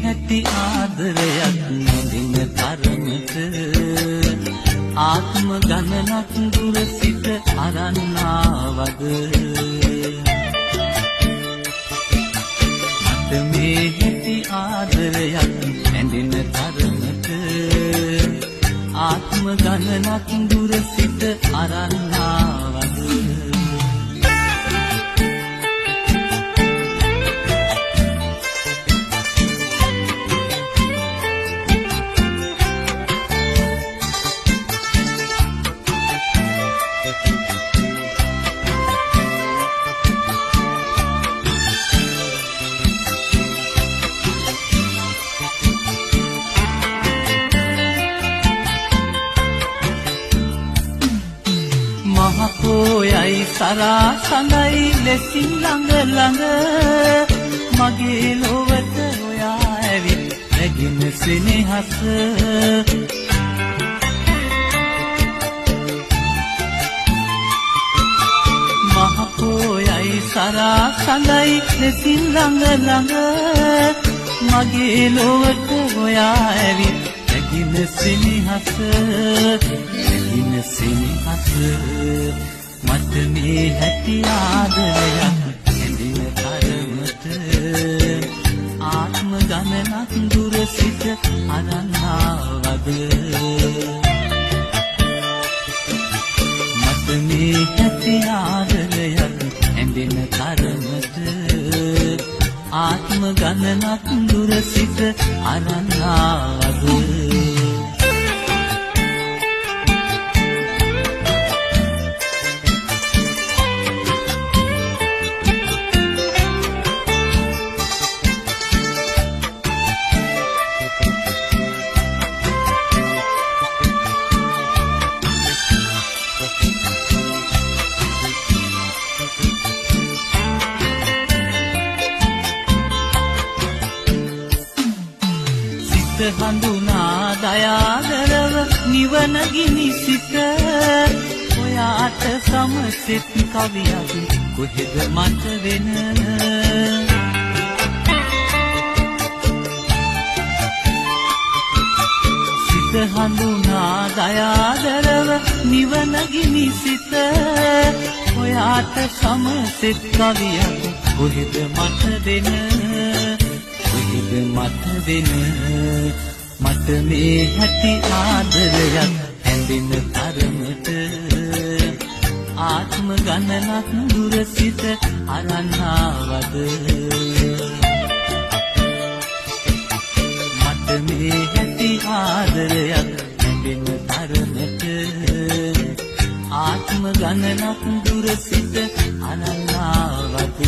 හැටි ආදරයක් නොදින තරමට ආත්ම ගණනක් දුර සිට අරන් ආවද මට මේ හැටි ආදරයක් ඇඳින තරමට ආත්ම ගණනක් දුර සිට අරන් ආවද මහපොයයි සරා සඳයි ලෙසින් ළඟ ළඟ මගේ ලොවට ඔයා ඇවිත් නැගින සෙනෙහස මහපොයයි සරා සඳයි ලෙසින් ළඟ ළඟ මගේ ලොවට ඔයා ඇවිත් නැගින සෙනෙහස නැගින සෙනෙහස මට මේ හැටි ආදරයක් ඇඳින තරමට ආත්ම ගණනක් දුර සිට අරන් ආවද මට මේ හැටි ආදරයක් ඇඳින තරමට ආත්ම ගණනක් දුර සිට අරන් ආවද හඳුනා දයාදරව නිවන ගිනි සිට ඔයාට සමසෙත් කවියක් කොහෙද මට වෙන සිත හඳුනා දයාදරව නිවන ගිනි සිට ඔයාට සමසෙත් කවියක් කොහෙද මට වෙන මට වෙන මට මේ හැටි ආදරයක් ඇඳින තරමට ආත්ම ගණනක් දුර සිට අරන් ආවද මට මේ හැටි ආදරයක් ඇඳින තරමට ආත්ම ගණනක් දුර සිට අරන් ආවද